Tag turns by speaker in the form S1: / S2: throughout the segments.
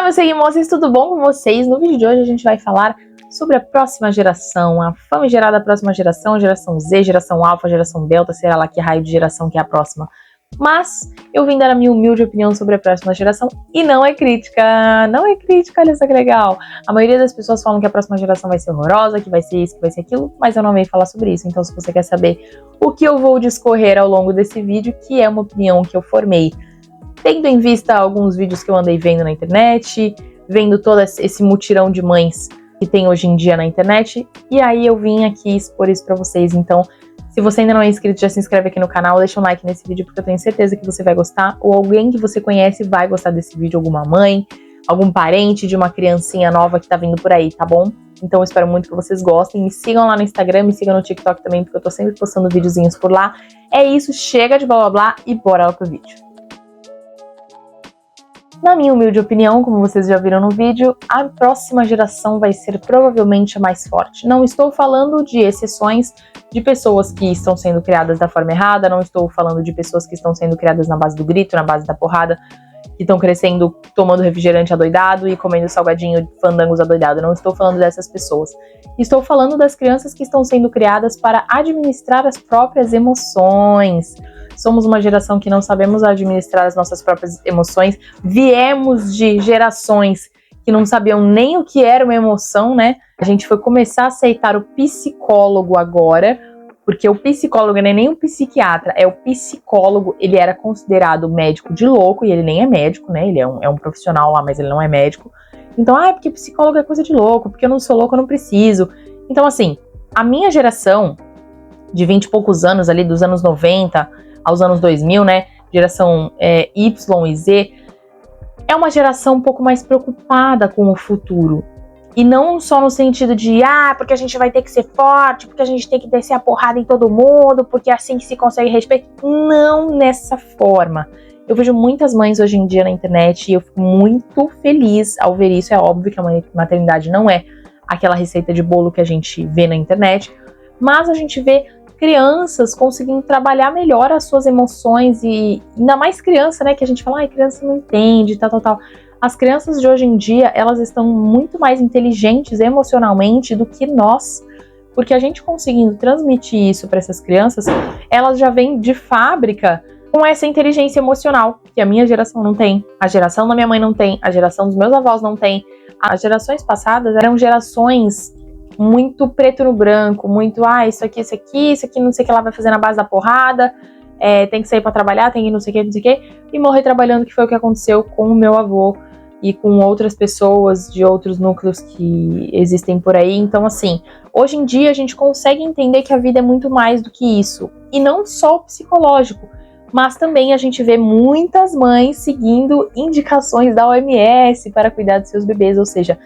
S1: meus seguimores, tudo bom com vocês? No vídeo de hoje a gente vai falar sobre a próxima geração, a famigerada próxima geração, geração Z, geração Alpha, geração Delta, será lá que raio de geração que é a próxima. Mas eu vim dar a minha humilde opinião sobre a próxima geração e não é crítica, olha só que legal. A maioria das pessoas falam que a próxima geração vai ser horrorosa, que vai ser isso, que vai ser aquilo, mas eu não venho falar sobre isso. Então se você quer saber o que eu vou discorrer ao longo desse vídeo, que é uma opinião que eu formei tendo em vista alguns vídeos que eu andei vendo na internet, vendo todo esse mutirão de mães que tem hoje em dia na internet, e aí eu vim aqui expor isso pra vocês. Então, se você ainda não é inscrito, já se inscreve aqui no canal, deixa um like nesse vídeo, porque eu tenho certeza que você vai gostar, ou alguém que você conhece vai gostar desse vídeo, alguma mãe, algum parente de uma criancinha nova que tá vindo por aí, tá bom? Então eu espero muito que vocês gostem, me sigam lá no Instagram, me sigam no TikTok também, porque eu tô sempre postando videozinhos por lá. É isso, chega de blá blá blá e bora lá pro vídeo. Na minha humilde opinião, como vocês já viram no vídeo, a próxima geração vai ser provavelmente a mais forte. Não estou falando de exceções de pessoas que estão sendo criadas da forma errada, não estou falando de pessoas que estão sendo criadas na base do grito, na base da porrada, que estão crescendo tomando refrigerante adoidado e comendo salgadinho fandangos adoidado. Não estou falando dessas pessoas. Estou falando das crianças que estão sendo criadas para administrar as próprias emoções. Somos uma geração que não sabemos administrar as nossas próprias emoções. Viemos de gerações que não sabiam nem o que era uma emoção, né? A gente foi começar a aceitar o psicólogo agora, porque o psicólogo não é nem um psiquiatra, é o psicólogo. Ele era considerado médico de louco, e ele nem é médico, né? Ele é um profissional lá, mas ele não é médico. Então, é porque psicólogo é coisa de louco, porque eu não sou louco, eu não preciso. Então, assim, a minha geração, de 20 e poucos anos ali, dos anos 90 aos anos 2000, né, geração Y e Z, é uma geração um pouco mais preocupada com o futuro. E não só no sentido de, porque a gente vai ter que ser forte, porque a gente tem que descer a porrada em todo mundo, porque é assim que se consegue respeito. Não nessa forma. Eu vejo muitas mães hoje em dia na internet e eu fico muito feliz ao ver isso. É óbvio que a maternidade não é aquela receita de bolo que a gente vê na internet, mas a gente vê crianças conseguindo trabalhar melhor as suas emoções, e ainda mais criança, né, que a gente fala, criança não entende, tal. As crianças de hoje em dia, elas estão muito mais inteligentes emocionalmente do que nós, porque a gente conseguindo transmitir isso para essas crianças, elas já vêm de fábrica com essa inteligência emocional, que a minha geração não tem, a geração da minha mãe não tem, a geração dos meus avós não tem. As gerações passadas eram gerações muito preto no branco, muito, isso aqui, não sei o que lá vai fazer na base da porrada, tem que sair pra trabalhar, tem que não sei o que, e morrer trabalhando, que foi o que aconteceu com o meu avô e com outras pessoas de outros núcleos que existem por aí. Então, assim, hoje em dia a gente consegue entender que a vida é muito mais do que isso, e não só o psicológico, mas também a gente vê muitas mães seguindo indicações da OMS para cuidar dos seus bebês, ou seja,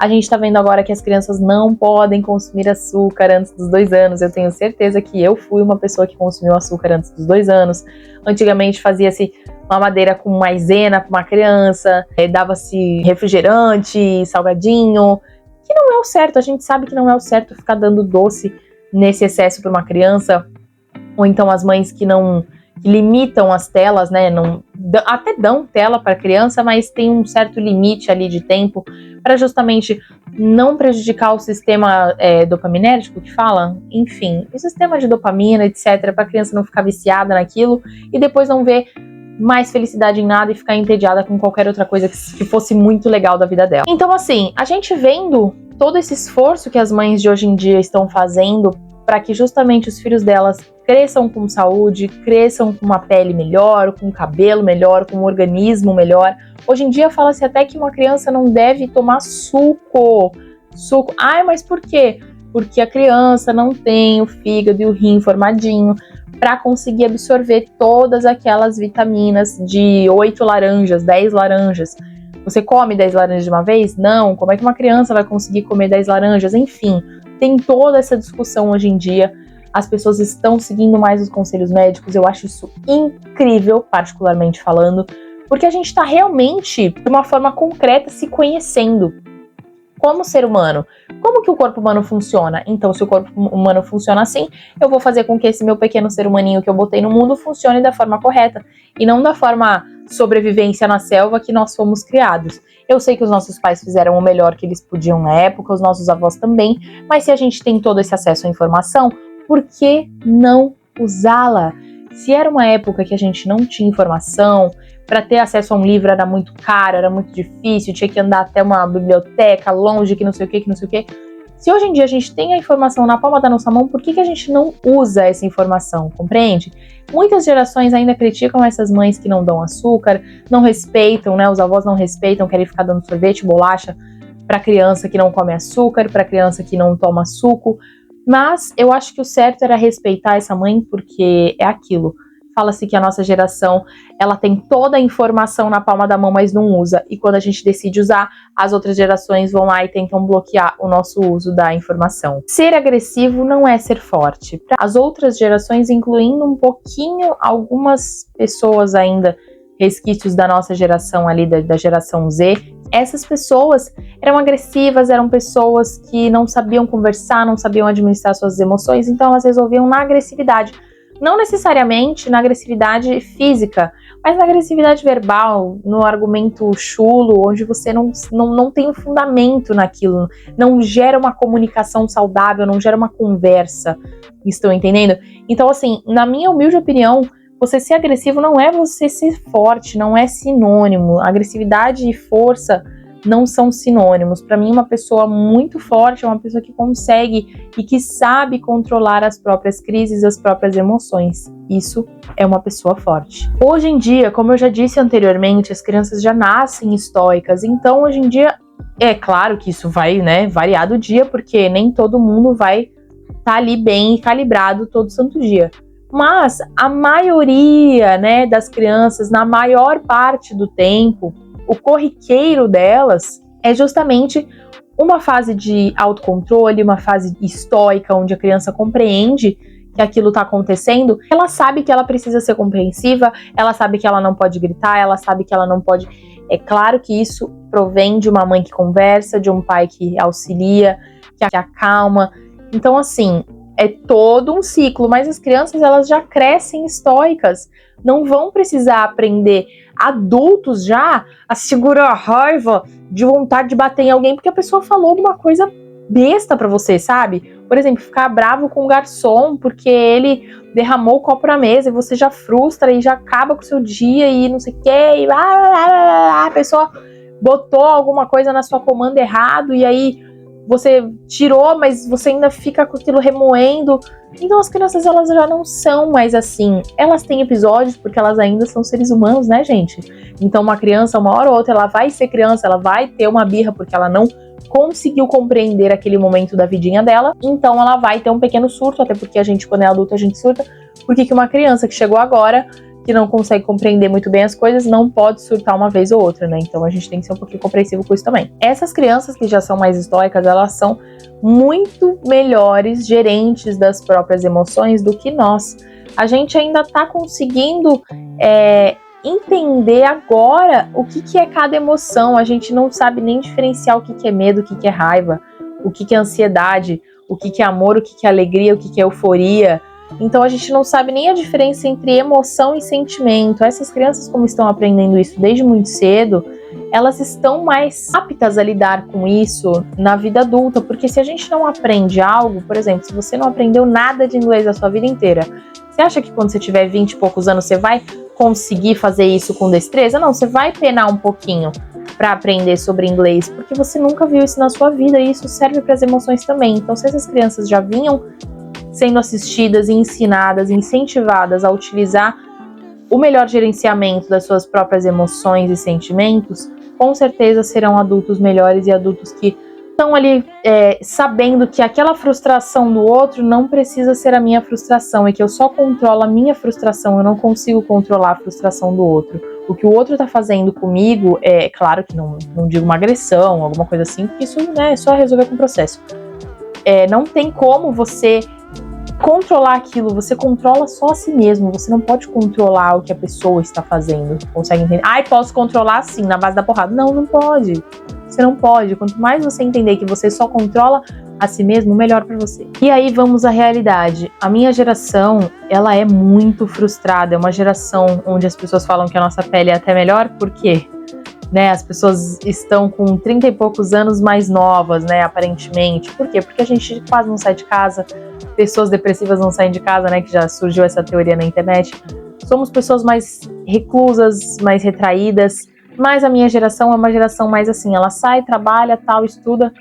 S1: a gente tá vendo agora que as crianças não podem consumir açúcar antes dos 2 anos. Eu tenho certeza que eu fui uma pessoa que consumiu açúcar antes dos 2 anos. Antigamente fazia-se mamadeira com maisena para uma criança, dava-se refrigerante, salgadinho, que não é o certo. A gente sabe que não é o certo ficar dando doce nesse excesso para uma criança, ou então as mães que limitam as telas, né? Até dão tela para criança, mas tem um certo limite ali de tempo para justamente não prejudicar o sistema dopaminérgico que fala, enfim, o sistema de dopamina, etc, para a criança não ficar viciada naquilo e depois não ver mais felicidade em nada e ficar entediada com qualquer outra coisa que fosse muito legal da vida dela. Então, assim, a gente vendo todo esse esforço que as mães de hoje em dia estão fazendo para que justamente os filhos delas cresçam com saúde, cresçam com uma pele melhor, com um cabelo melhor, com um organismo melhor. Hoje em dia fala-se até que uma criança não deve tomar suco. Mas por quê? Porque a criança não tem o fígado e o rim formadinho para conseguir absorver todas aquelas vitaminas de 8 laranjas, 10 laranjas. Você come 10 laranjas de uma vez? Não. Como é que uma criança vai conseguir comer 10 laranjas? Enfim, tem toda essa discussão hoje em dia. As pessoas estão seguindo mais os conselhos médicos. Eu acho isso incrível, particularmente falando, porque a gente está realmente, de uma forma concreta, se conhecendo como ser humano. Como que o corpo humano funciona? Então, se o corpo humano funciona assim, eu vou fazer com que esse meu pequeno ser humaninho que eu botei no mundo funcione da forma correta, e não da forma sobrevivência na selva que nós fomos criados. Eu sei que os nossos pais fizeram o melhor que eles podiam na época, os nossos avós também, mas se a gente tem todo esse acesso à informação, por que não usá-la? Se era uma época que a gente não tinha informação, para ter acesso a um livro era muito caro, era muito difícil, tinha que andar até uma biblioteca longe, que não sei o que, que não sei o que. Se hoje em dia a gente tem a informação na palma da nossa mão, por que a gente não usa essa informação, compreende? Muitas gerações ainda criticam essas mães que não dão açúcar, não respeitam, né? Os avós não respeitam, querem ficar dando sorvete, bolacha para criança que não come açúcar, para criança que não toma suco. Mas eu acho que o certo era respeitar essa mãe, porque é aquilo. Fala-se que a nossa geração, ela tem toda a informação na palma da mão, mas não usa. E quando a gente decide usar, as outras gerações vão lá e tentam bloquear o nosso uso da informação. Ser agressivo não é ser forte. As outras gerações, incluindo um pouquinho algumas pessoas ainda, resquícios da nossa geração ali, da geração Z, essas pessoas eram agressivas, eram pessoas que não sabiam conversar, não sabiam administrar suas emoções, então elas resolviam na agressividade. Não necessariamente na agressividade física, mas na agressividade verbal, no argumento chulo, onde você não tem um fundamento naquilo, não gera uma comunicação saudável, não gera uma conversa. Estão entendendo? Então, assim, na minha humilde opinião, você ser agressivo não é você ser forte, não é sinônimo. Agressividade e força não são sinônimos. Para mim, uma pessoa muito forte é uma pessoa que consegue e que sabe controlar as próprias crises, as próprias emoções. Isso é uma pessoa forte. Hoje em dia, como eu já disse anteriormente, as crianças já nascem estoicas. Então, hoje em dia, é claro que isso vai, né, variar do dia, porque nem todo mundo vai estar ali bem calibrado todo santo dia. Mas a maioria, né, das crianças, na maior parte do tempo, o corriqueiro delas é justamente uma fase de autocontrole, uma fase estoica, onde a criança compreende que aquilo está acontecendo. Ela sabe que ela precisa ser compreensiva, ela sabe que ela não pode gritar, ela sabe que ela não pode... É claro que isso provém de uma mãe que conversa, de um pai que auxilia, que acalma. Então, assim, é todo um ciclo, mas as crianças, elas já crescem estoicas, não vão precisar aprender, adultos já, a segurar a raiva de vontade de bater em alguém porque a pessoa falou de uma coisa besta pra você, sabe? Por exemplo, ficar bravo com o garçom porque ele derramou o copo na mesa e você já frustra e já acaba com o seu dia e não sei o que, e a pessoa botou alguma coisa na sua comanda errado e aí você tirou, mas você ainda fica com aquilo remoendo. Então as crianças, elas já não são mais assim. Elas têm episódios porque elas ainda são seres humanos, né, gente? Então uma criança, uma hora ou outra, ela vai ser criança, ela vai ter uma birra porque ela não conseguiu compreender aquele momento da vidinha dela. Então ela vai ter um pequeno surto, até porque a gente, quando é adulto, a gente surta. Por que uma criança que chegou agora, que não consegue compreender muito bem as coisas, não pode surtar uma vez ou outra, né? Então a gente tem que ser um pouquinho compreensivo com isso também. Essas crianças que já são mais estoicas, elas são muito melhores gerentes das próprias emoções do que nós. A gente ainda tá conseguindo entender agora o que é cada emoção. A gente não sabe nem diferenciar o que é medo, o que é raiva, o que é ansiedade, o que é amor, o que é alegria, o que é euforia. Então a gente não sabe nem a diferença entre emoção e sentimento. Essas crianças, como estão aprendendo isso desde muito cedo, elas estão mais aptas a lidar com isso na vida adulta, porque se a gente não aprende algo, por exemplo, se você não aprendeu nada de inglês a sua vida inteira, você acha que quando você tiver 20 e poucos anos você vai conseguir fazer isso com destreza? Não, você vai penar um pouquinho para aprender sobre inglês, porque você nunca viu isso na sua vida e isso serve para as emoções também. Então, se essas crianças já vinham sendo assistidas e ensinadas, incentivadas a utilizar o melhor gerenciamento das suas próprias emoções e sentimentos, com certeza serão adultos melhores e adultos que estão ali sabendo que aquela frustração do outro não precisa ser a minha frustração e que eu só controlo a minha frustração, eu não consigo controlar a frustração do outro. O que o outro está fazendo comigo, claro que não digo uma agressão, alguma coisa assim, porque isso, né, é só resolver com o processo. Não tem como você controlar aquilo, você controla só a si mesmo, você não pode controlar o que a pessoa está fazendo. Consegue entender? Posso controlar sim, na base da porrada. Não pode. Você não pode. Quanto mais você entender que você só controla a si mesmo, melhor para você. E aí vamos à realidade. A minha geração, ela é muito frustrada. É uma geração onde as pessoas falam que a nossa pele é até melhor. Por quê? né? As pessoas estão com 30 e poucos anos mais novas, né? Aparentemente. Por quê? Porque a gente quase não sai de casa, pessoas depressivas não saem de casa, né? Que já surgiu essa teoria na internet. Somos pessoas mais reclusas, mais retraídas, mas a minha geração é uma geração mais assim, ela sai, trabalha, tal, estuda,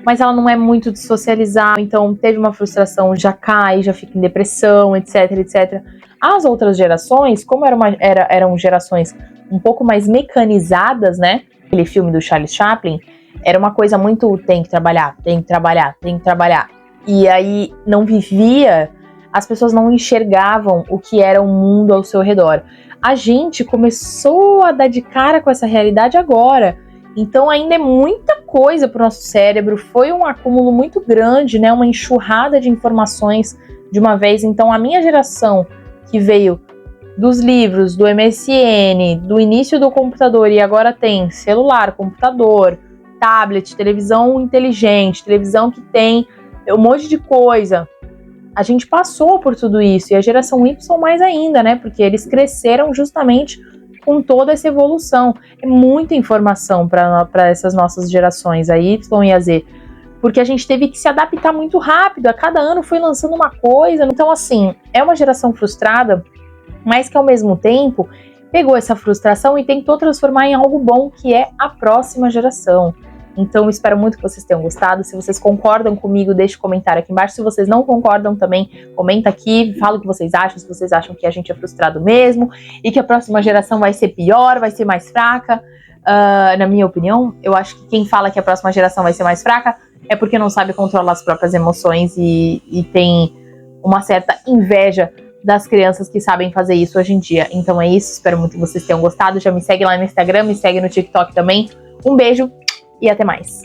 S1: mas ela não é muito de socializar, então teve uma frustração, já cai, já fica em depressão, etc, etc. As outras gerações, como eram gerações um pouco mais mecanizadas, né? Aquele filme do Charles Chaplin, era uma coisa muito tem que trabalhar, tem que trabalhar, tem que trabalhar. E aí não vivia, as pessoas não enxergavam o que era o mundo ao seu redor. A gente começou a dar de cara com essa realidade agora. Então ainda é muita coisa para o nosso cérebro, foi um acúmulo muito grande, né? Uma enxurrada de informações de uma vez. Então a minha geração que veio dos livros, do MSN, do início do computador e agora tem celular, computador, tablet, televisão inteligente, televisão que tem um monte de coisa. A gente passou por tudo isso, e a geração Y mais ainda, né? Porque eles cresceram justamente com toda essa evolução. É muita informação para essas nossas gerações, a Y e a Z. Porque a gente teve que se adaptar muito rápido, a cada ano foi lançando uma coisa. Então, assim, é uma geração frustrada, mas que ao mesmo tempo pegou essa frustração e tentou transformar em algo bom, que é a próxima geração. Então, espero muito que vocês tenham gostado. Se vocês concordam comigo, deixe um comentário aqui embaixo. Se vocês não concordam também, comenta aqui, fala o que vocês acham, se vocês acham que a gente é frustrado mesmo e que a próxima geração vai ser pior, vai ser mais fraca. Na minha opinião, eu acho que quem fala que a próxima geração vai ser mais fraca é porque não sabe controlar as próprias emoções e tem uma certa inveja das crianças que sabem fazer isso hoje em dia. Então é isso, espero muito que vocês tenham gostado. Já me segue lá no Instagram, me segue no TikTok também. Um beijo e até mais.